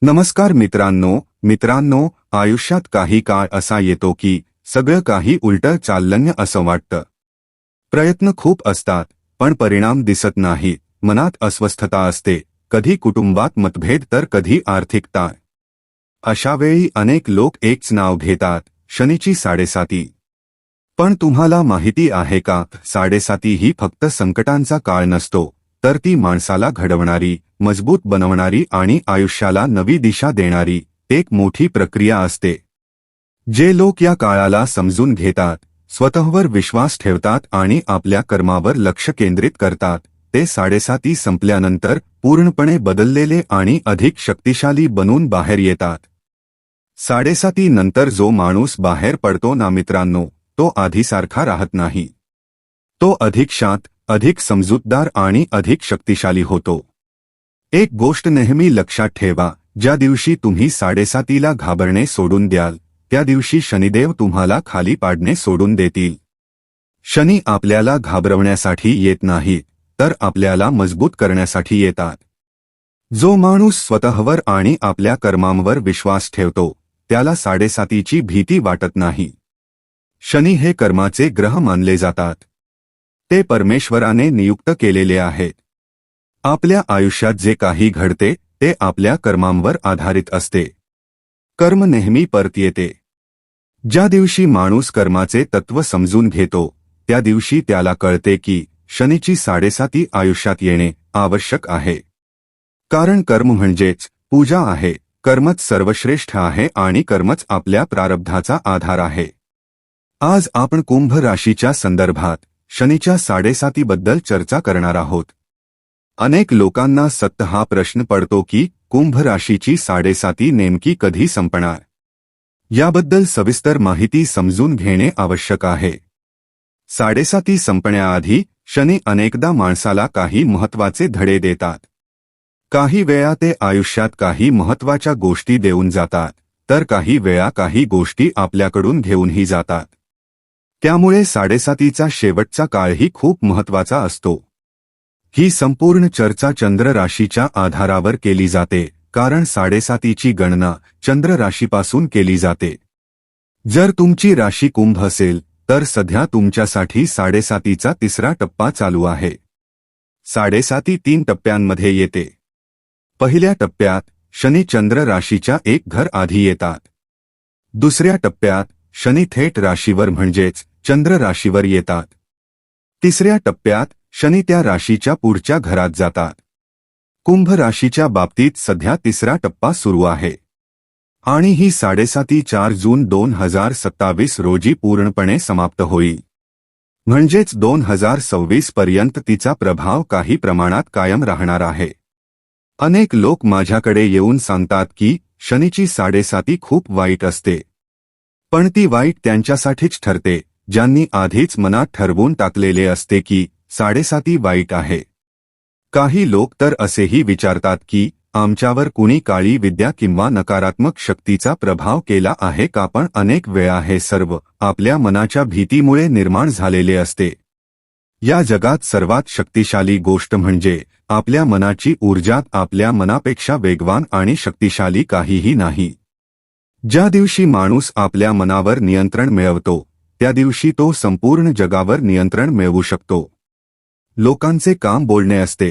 नमस्कार मित्रांनो, आयुष्यात काही काळ असा येतो की सगळं काही उलटं चाललंय असं वाटतं. प्रयत्न खूप असतात पण परिणाम दिसत नाही. मनात अस्वस्थता असते, कधी कुटुंबात मतभेद तर कधी आर्थिक ताण. अशा वेळी अनेक लोक एकच नाव घेतात, शनीची साडेसाती. पण तुम्हाला माहिती आहे का, साडेसाती ही फक्त संकटांचा काळ नसतो, तर ती माणसाला घडवणारी, मजबूत बनवणारी आणि आयुष्याला नवी दिशा देणारी एक मोठी प्रक्रिया असते. जे लोक या काळाला समजून घेतात, स्वतःवर विश्वास ठेवतात आणि आपल्या कर्मावर लक्ष केंद्रित करतात, ते साडेसाती संपल्यानंतर पूर्णपणे बदललेले आणि अधिक शक्तिशाली बनून बाहेर येतात. साडेसाती नंतर जो माणूस बाहेर पडतो ना मित्रांनो, तो आधीसारखा राहत नाही. तो अधिक शांत, अधिक समजूतदार आणि अधिक शक्तिशाली होतो. एक गोष्ट नेहमी लक्षात ठेवा, ज्या दिवशी तुम्ही साडेसातीला घाबरणे सोडून द्याल, त्या दिवशी शनिदेव तुम्हाला खाली पाडणे सोडून देतील. शनी आपल्याला घाबरवण्यासाठी येत नाहीत, तर आपल्याला मजबूत करण्यासाठी येतात. जो माणूस स्वतःवर आणि आपल्या कर्मांवर विश्वास ठेवतो, त्याला साडेसातीची भीती वाटत नाही. शनी हे कर्माचे ग्रह मानले जातात. ते परमेश्वराने नियुक्त केलेले आहेत. आपल्या आयुष्यात जे काही घडते ते आपल्या कर्मांवर आधारित असते. कर्म नेहमी परत येते. ज्या दिवशी माणूस कर्माचे तत्व समजून घेतो, त्या दिवशी त्याला कळते की शनीची साडेसाती आयुष्यात येणे आवश्यक आहे. कारण कर्म म्हणजेच पूजा आहे. कर्मच सर्वश्रेष्ठ आहे आणि कर्मच आपल्या प्रारब्धाचा आधार आहे. आज आपण कुंभ राशीच्या संदर्भात शनीच्या साडेसातीबद्दल चर्चा करणार आहोत. अनेक लोकांना सतत हा प्रश्न पडतो की कुंभ राशीची साडेसाती नेमकी कधी संपणार. याबद्दल सविस्तर माहिती समजून घेणे आवश्यक आहे. साडेसाती संपण्याआधी शनी अनेकदा माणसाला काही महत्त्वाचे धडे देतात. काही वेळा ते आयुष्यात काही महत्त्वाच्या गोष्टी देऊन जातात, तर काही वेळा काही गोष्टी आपल्याकडून घेऊनही जातात. त्यामुळे साडेसातीचा शेवटचा काळही खूप महत्त्वाचा असतो. ही संपूर्ण चर्चा चंद्र राशीच्या आधारावर केली जाते, कारण साडेसातीची गणना चंद्र राशीपासून केली जाते. जर तुमची राशी कुंभ असेल, तर सध्या तुमच्यासाठी साडेसातीचा तिसरा टप्पा चालू आहे. साडेसाती 3 टप्प्यांमध्ये येते. पहिल्या टप्प्यात शनी चंद्र राशीच्या एक घर आधी येतात. दुसऱ्या टप्प्यात शनी थेट राशीवर म्हणजेच चंद्र राशीवर येतात. तिसऱ्या टप्प्यात शनी त्या राशीच्या पुढच्या घरात जातात. कुंभ राशीच्या बाबतीत सध्या तिसरा टप्पा सुरू आहे आणि ही साडेसाती 4 जून 2027 रोजी पूर्णपणे समाप्त होईल. म्हणजेच 2026 पर्यंत तिचा प्रभाव काही प्रमाणात कायम राहणार आहे. अनेक लोक माझ्याकडे येऊन सांगतात की शनीची साडेसाती खूप वाईट असते. पण ती वाईट त्यांच्यासाठीच ठरते, ज्यांनी आधीच मनात ठरवून टाकलेले असते की साडेसाती वाईट आहे. काही लोक तर असेही विचारतात की आमच्यावर कुणी काळी विद्या किंवा नकारात्मक शक्तीचा प्रभाव केला आहे का. पण अनेक वेळा हे सर्व आपल्या मनाच्या भीतीमुळे निर्माण झालेले असते. या जगात सर्वात शक्तिशाली गोष्ट म्हणजे आपल्या मनाची ऊर्जा. आपल्या मनापेक्षा वेगवान आणि शक्तिशाली काहीही नाही. ज्या दिवशी माणूस आपल्या मनावर नियंत्रण मिळवतो, त्या दिवशी तो संपूर्ण जगावर नियंत्रण मिळवू शकतो. लोकांचे काम बोलणे असते.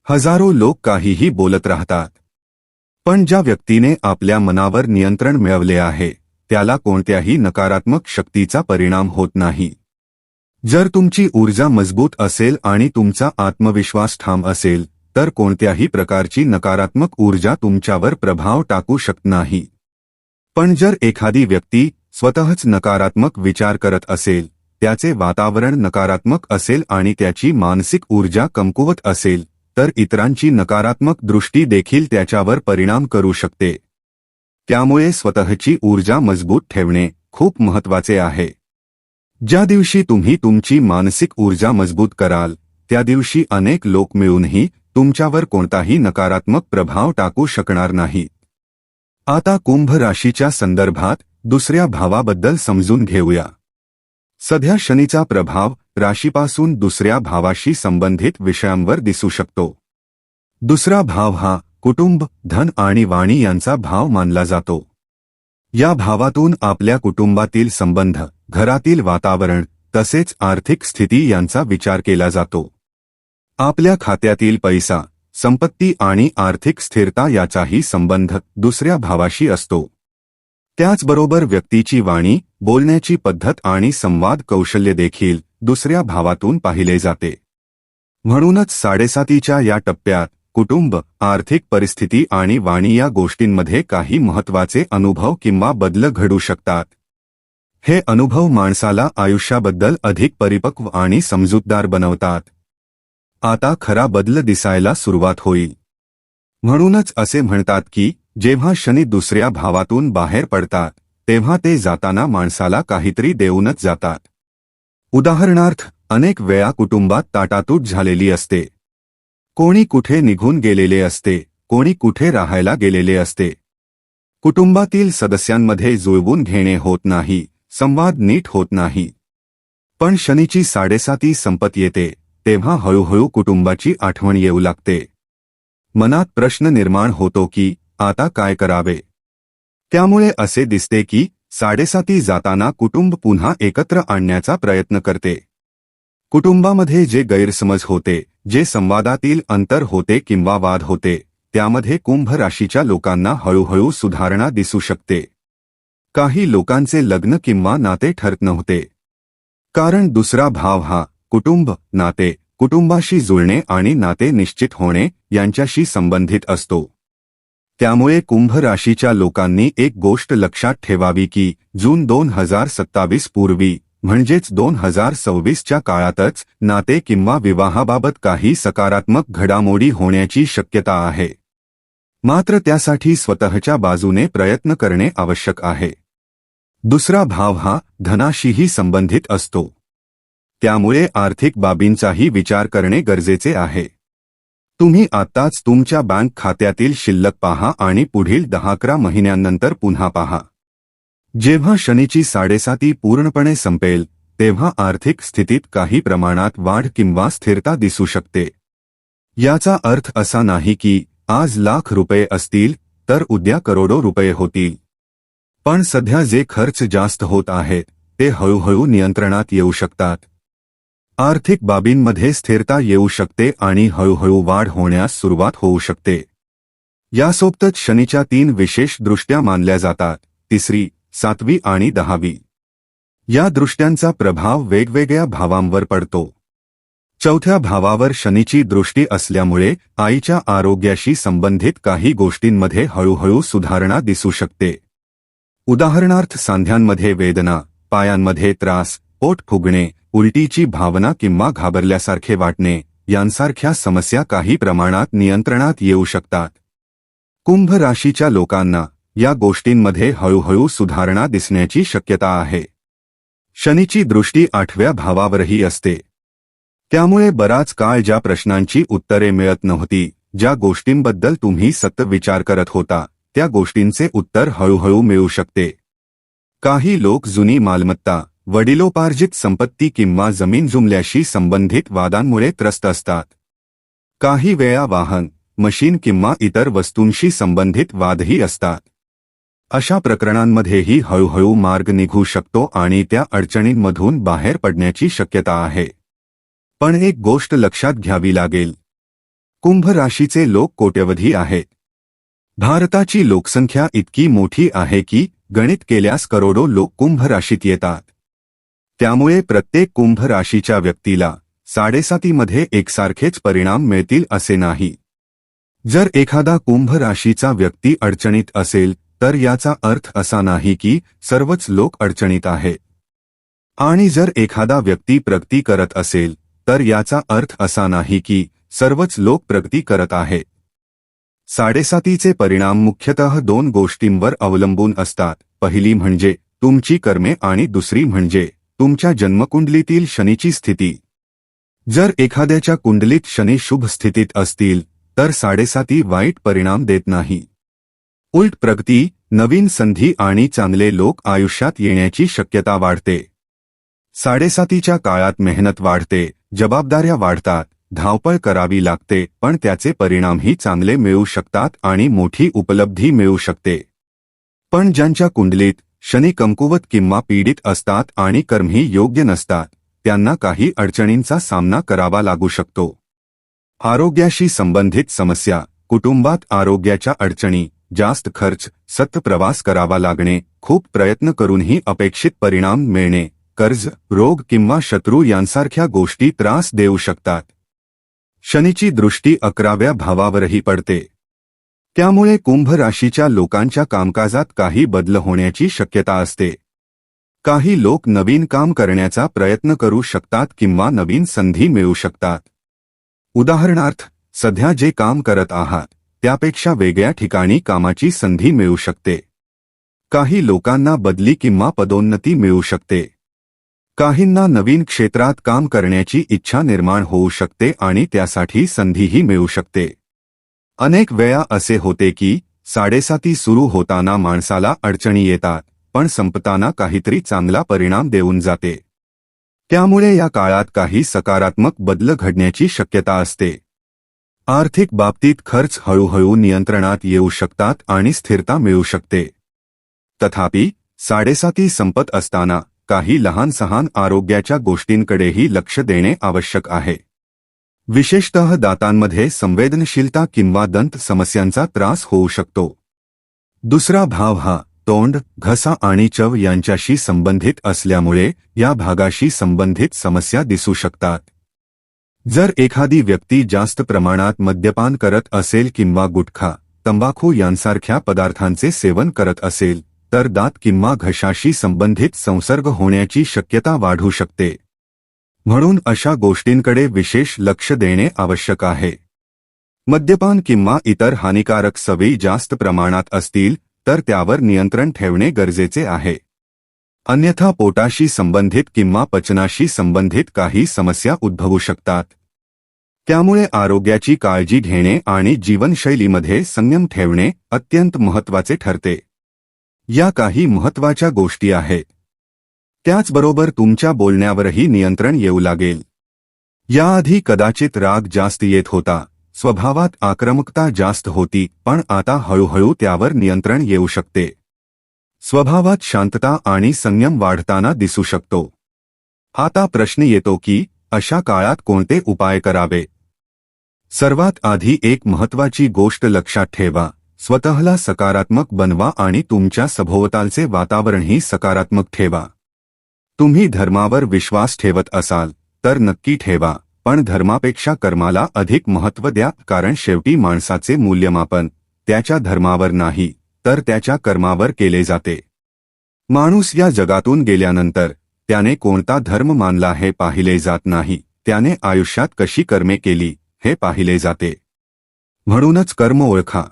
हजारो लोक काहीही बोलत राहतात. पण ज्या व्यक्तीने आपल्या मनावर नियंत्रण मिळवले आहे, त्याला कोणत्याही नकारात्मक शक्तीचा परिणाम होत नाही. जर तुमची ऊर्जा मजबूत असेल आणि तुमचा आत्मविश्वास ठाम असेल, तर कोणत्याही प्रकारची नकारात्मक ऊर्जा तुमच्यावर प्रभाव टाकू शकत नाही. पण जर एखादी व्यक्ती स्वतःच नकारात्मक विचार करत असेल, त्याचे वातावरण नकारात्मक असेल आणि त्याची मानसिक ऊर्जा कमकुवत असेल, तर इतरांची नकारात्मक दृष्टी देखील त्याच्यावर परिणाम करू शकते. त्यामुळे स्वतःची ऊर्जा मजबूत ठेवणे खूप महत्त्वाचे आहे. ज्या दिवशी तुम्ही तुमची मानसिक ऊर्जा मजबूत कराल, त्या दिवशी अनेक लोक मिळूनही तुमच्यावर कोणताही नकारात्मक प्रभाव टाकू शकणार नाहीत. आता कुंभ राशीच्या संदर्भात दुसऱ्या भावाबद्दल समजून घेऊया. सध्या शनीचा प्रभाव राशीपासून दुसऱ्या भावाशी संबंधित विषयांवर दिसू शकतो. दुसरा भाव हा कुटुंब, धन आणि वाणी यांचा भाव मानला जातो. या भावातून आपल्या कुटुंबातील संबंध, घरातील वातावरण तसेच आर्थिक स्थिती यांचा विचार केला जातो. आपल्या खात्यातील पैसा, संपत्ती आणि आर्थिक स्थिरता याचाही संबंध दुसऱ्या भावाशी असतो. त्याचबरोबर व्यक्तीची वाणी, बोलण्याची पद्धत आणि संवाद कौशल्य देखील दुसऱ्या भावातून पाहिले जाते. म्हणूनच 7.5च्या या टप्प्यात कुटुंब, आर्थिक परिस्थिती आणि वाणी या गोष्टींमध्ये काही महत्त्वाचे अनुभव किंवा बदल घडू शकतात. हे अनुभव माणसाला आयुष्याबद्दल अधिक परिपक्व आणि समजूतदार बनवतात. आता खरा बदल दिसायला सुरुवात होईल. म्हणूनच असे म्हणतात की जेव्हा शनी दुसऱ्या भावातून बाहेर पडतात तेव्हा ते जाताना माणसाला काहीतरी देऊनच जातात. उदाहरणार्थ, अनेक वेळा कुटुंबात ताटातूट झालेली असते. कोणी कुठे निघून गेलेले असते, कोणी कुठे राहायला गेलेले असते. कुटुंबातील सदस्यांमध्ये जुळवून घेणे होत नाही, संवाद नीट होत नाही. पण शनीची 7.5 संपत येते तेव्हा हळूहळू कुटुंबाची आठवण येऊ लागते. मनात प्रश्न निर्माण होतो की आता काय करावे. त्यामुळे असे दिसते की 7.5 जाताना कुटुंब पुन्हा एकत्र आणण्याचा प्रयत्न करते. कुटुंबामध्ये जे गैरसमज होते, जे संवादातील अंतर होते किंवा वाद होते, त्यामध्ये कुंभ राशीच्या लोकांना हळूहळू सुधारणा दिसू शकते. काही लोकांचे लग्न किंवा नाते ठरत नव्हते. कारण दुसरा भाव हा कुटुंब, नाते, कुटुंबाशी जुळणे आणि नाते निश्चित होणे यांच्याशी संबंधित असतो. त्यामुळे कुंभ राशीच्या लोकांनी एक गोष्ट लक्षात ठेवावी की जून 2027 पूर्वी म्हणजेच 2026च्या काळातच नाते किंवा विवाहाबाबत काही सकारात्मक घडामोडी होण्याची शक्यता आहे. मात्र त्यासाठी स्वतःच्या बाजूने प्रयत्न करणे आवश्यक आहे. दुसरा भाव हा धनाशीही संबंधित असतो. त्यामुळे आर्थिक बाबींचाही विचार करणे गरजेचे आहे. तुम्ही आत्ताच तुमच्या बँक खात्यातील शिल्लक पहा आणि पुढील 10-11 महिन्यांनंतर पुन्हा पहा. जेव्हा शनीची 7.5 पूर्णपणे संपेल तेव्हा आर्थिक स्थितीत काही प्रमाणात वाढ किंवा स्थिरता दिसू शकते. याचा अर्थ असा नाही की आज लाख रुपये असतील तर उद्या करोडो रुपये होतील. पण सध्या जे खर्च जास्त होत आहेत ते हळूहळू नियंत्रणात येऊ शकतात. आर्थिक बाबींमध्ये स्थिरता येऊ शकते आणि हळूहळू वाढ होण्यास सुरुवात होऊ शकते. यासोबतच शनीच्या 3 विशेष दृष्ट्या मानल्या जातात: 3री, 7वी आणि 10वी. या दृष्ट्यांचा प्रभाव वेगवेगळ्या भावांवर पडतो. 4थ्या भावावर शनीची दृष्टी असल्यामुळे आईच्या आरोग्याशी संबंधित काही गोष्टींमध्ये हळूहळू सुधारणा दिसू शकते. उदाहरणार्थ, सांध्यांमध्ये वेदना, पायांमध्ये त्रास, पोट फुगणे, उलटीची भावना किंवा घाबरल्यासारखे वाटणे यांसारख्या समस्या काही प्रमाणात नियंत्रणात येऊ शकतात. कुंभ राशीच्या लोकांना या गोष्टींमध्ये हळूहळू सुधारणा दिसण्याची शक्यता आहे. शनीची दृष्टी 8व्या भावावरही असते. त्यामुळे बराच काळ ज्या प्रश्नांची उत्तरे मिळत नव्हती, ज्या गोष्टींबद्दल तुम्ही सतत विचार करत होता, त्या गोष्टींचे उत्तर हळूहळू मिळू शकते. काही लोक जुनी मालमत्ता, वडिलोपार्जित संपत्ती किंवा जमीन जुमल्याशी संबंधित वादांमुळे त्रस्त असतात. काही वेळा वाहन, मशीन किंवा इतर वस्तूंशी संबंधित वादही असतात. अशा प्रकरणांमध्येही हळूहळू मार्ग निघू शकतो आणि त्या अडचणींमधून बाहेर पडण्याची शक्यता आहे. पण एक गोष्ट लक्षात घ्यावी लागेल. कुंभ राशीचे लोक कोट्यवधी आहेत. भारताची लोकसंख्या इतकी मोठी आहे की गणित केल्यास करोडो लोक कुंभ राशीत येतात. त्यामुळे प्रत्येक कुंभ राशीच्या व्यक्तीला 7.5 मध्ये एकसारखेच परिणाम मिळतील असे नाही. जर एखादा कुंभ राशीचा व्यक्ती अडचणीत असेल तर याचा अर्थ असा नाही की सर्वच लोक अडचणीत आहेत. आणि जर एखादा व्यक्ती प्रगती करत असेल तर याचा अर्थ असा नाही की सर्वच लोक प्रगती करत आहेत. 7.5चे परिणाम मुख्यतः 2 गोष्टींवर अवलंबून असतात. पहिली म्हणजे तुमची कर्मे आणि दुसरी म्हणजे तुमच्या जन्मकुंडलीतील शनीची स्थिती. जर एखाद्याच्या कुंडलीत शनी शुभ स्थितीत असतील तर 7.5 वाईट परिणाम देत नाही. उलट प्रगती, नवीन संधी आणि चांगले लोक आयुष्यात येण्याची शक्यता वाढते. 7.5च्या काळात मेहनत वाढते, जबाबदाऱ्या वाढतात, धावपळ करावी लागते, पण त्याचे परिणामही चांगले मिळू शकतात आणि मोठी उपलब्धी मिळू शकते. पण ज्यांच्या कुंडलीत शनी कमकुवत किंवा पीडित असतात आणि कर्मही योग्य नसतात, त्यांना काही अडचणींचा सामना करावा लागू शकतो. आरोग्याशी संबंधित समस्या, कुटुंबात आरोग्याच्या अडचणी, जास्त खर्च, सतत प्रवास करावा लागणे, खूप प्रयत्न करूनही अपेक्षित परिणाम मिळणे, कर्ज, रोग किंवा शत्रू यांसारख्या गोष्टी त्रास देऊ शकतात. शनीची दृष्टी 11व्या भावावरही पडते. त्यामुळे कुंभ राशीच्या लोकांच्या कामकाजात काही बदल होण्याची शक्यता असते. काही लोक नवीन काम करण्याचा प्रयत्न करू शकतात किंवा नवीन संधी मिळू शकतात. उदाहरणार्थ, सध्या जे काम करत आहात त्यापेक्षा वेगळ्या ठिकाणी कामाची संधी मिळू शकते. काही लोकांना बदली किंवा पदोन्नती मिळू शकते. काहींना नवीन क्षेत्रात काम करण्याची इच्छा निर्माण होऊ शकते आणि त्यासाठी संधीही मिळू शकते. अनेक वेळा असे होते की 7:30 सुरू होताना माणसाला अडचणी येतात, पण संपताना काहीतरी चांगला परिणाम देऊन जाते. त्यामुळे या काळात काही सकारात्मक बदल घडण्याची शक्यता असते. आर्थिक बाबतीत खर्च हळूहळू नियंत्रणात येऊ शकतात आणि स्थिरता मिळू शकते. तथापि 7:30 संपत असताना काही लहान-सहान आरोग्याच्या गोष्टींकडेही लक्ष देणे आवश्यक आहे. विशेषतः दातांमध्ये संवेदनशीलता किंवा दंत समस्यांचा त्रास होऊ शकतो. दुसरा भाव हा तोंड, घसा आणि चव यांच्याशी संबंधित असल्यामुळे या भागाशी संबंधित समस्या दिसू शकतात. जर एखादी व्यक्ती जास्त प्रमाणात मद्यपान करत असेल किंवा गुटखा, तंबाखू यांसारख्या पदार्थांचे सेवन करत असेल, तर दात किंवा घशाशी संबंधित संसर्ग होण्याची शक्यता वाढू शकते. म्हणून अशा गोष्टींकडे विशेष लक्ष देणे आवश्यक आहे. मद्यपान किंवा इतर हानिकारक सवयी जास्त प्रमाणात असतील तर त्यावर नियंत्रण ठेवणे गरजेचे आहे. अन्यथा पोटाशी संबंधित किंवा पचनाशी संबंधित काही समस्या उद्भवू शकतात. त्यामुळे आरोग्याची काळजी घेणे आणि जीवनशैलीमध्ये संयम ठेवणे अत्यंत महत्त्वाचे ठरते. या काही महत्त्वाच्या गोष्टी आहेत. त्याचबरोबर तुमच्या बोलण्यावरही नियंत्रण येऊ लागेल. याआधी कदाचित राग जास्त येत होता, स्वभावात आक्रमकता जास्त होती, पण आता हळूहळू त्यावर नियंत्रण येऊ शकते. स्वभावात शांतता आणि संयम वाढताना दिसू शकतो. आता प्रश्न येतो की अशा काळात कोणते उपाय करावे. सर्वात आधी एक महत्त्वाची गोष्ट लक्षात ठेवा, स्वतःला सकारात्मक बनवा आणि तुमच्या सभोवतालचे वातावरणही सकारात्मक ठेवा. तुम्ही धर्मावर विश्वास ठेवत असाल तर नक्की ठेवा, पण धर्मापेक्षा कर्माला अधिक महत्त्व द्या, कारण शेवटी माणसाचे मूल्यमापन त्याच्या धर्मावर नाही तर त्याच्या कर्मावर केले जाते. माणूस या जगातून गेल्यानंतर त्याने कोणता धर्म मानला हे पाहिले जात नाही, त्याने आयुष्यात कशी कर्मे केली हे पाहिले जाते. म्हणूनच कर्म ओळखा.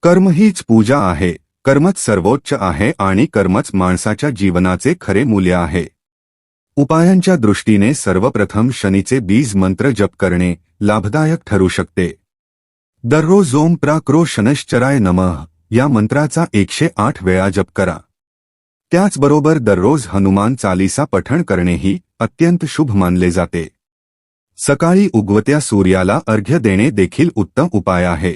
कर्म हीच पूजा आहे, कर्मच सर्वोच्च आहे आणि कर्मच माणसाच्या जीवनाचे खरे मूल्य आहे. उपायांच्या दृष्टीने सर्वप्रथम शनीचे बीज मंत्र जप करणे लाभदायक ठरू शकते. दररोज ओम प्राक्रो शनश्चराय नमः या मंत्राचा 108 वेळा जप करा. त्याचबरोबर दररोज हनुमान चालीसा पठण करणेही अत्यंत शुभ मानले जाते. सकाळी उगवत्या सूर्याला अर्घ्य देणे देखील उत्तम उपाय आहे.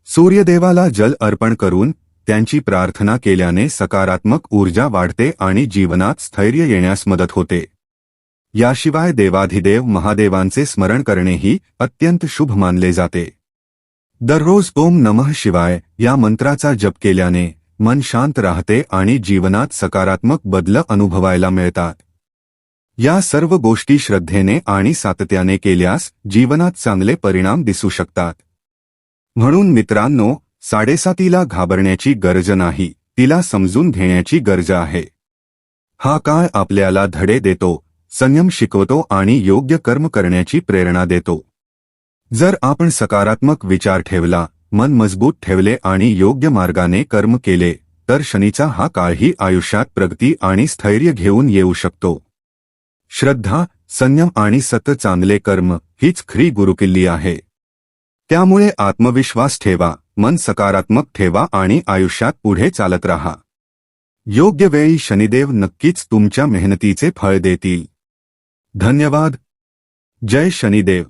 सूर्यदेवाला जल अर्पण करून त्यांची प्रार्थना केल्याने सकारात्मक ऊर्जा वाढते आणि जीवनात स्थैर्य येण्यास मदत होते. याशिवाय देवाधिदेव महादेवांचे स्मरण करणेही अत्यंत शुभ मानले जाते. दररोज ओम नमः शिवाय या मंत्राचा जप केल्याने मन शांत राहते आणि जीवनात सकारात्मक बदल अनुभवायला मिळतात. या सर्व गोष्टी श्रद्धेने आणि सातत्याने केल्यास जीवनात चांगले परिणाम दिसू शकतात. म्हणून मित्रांनो, 7:30ला घाबरण्याची गरज नाही, तिला समजून घेण्याची गरज आहे. हा काळ आपल्याला धडे देतो, संयम शिकवतो आणि योग्य कर्म करण्याची प्रेरणा देतो. जर आपण सकारात्मक विचार ठेवला, मन मजबूत ठेवले आणि योग्य मार्गाने कर्म केले तर शनीचा हा काळही आयुष्यात प्रगती आणि स्थैर्य घेऊन येऊ शकतो. श्रद्धा, संयम आणि सतत चांगले कर्म हीच खरी गुरुकिल्ली आहे. त्यामुळे आत्मविश्वास ठेवा, मन सकारात्मक ठेवा आणि आयुष्यात पुढे चालत राहा. योग्य वेळी शनिदेव नक्कीच तुमच्या मेहनतीचे फळ देतील. धन्यवाद. जय शनिदेव.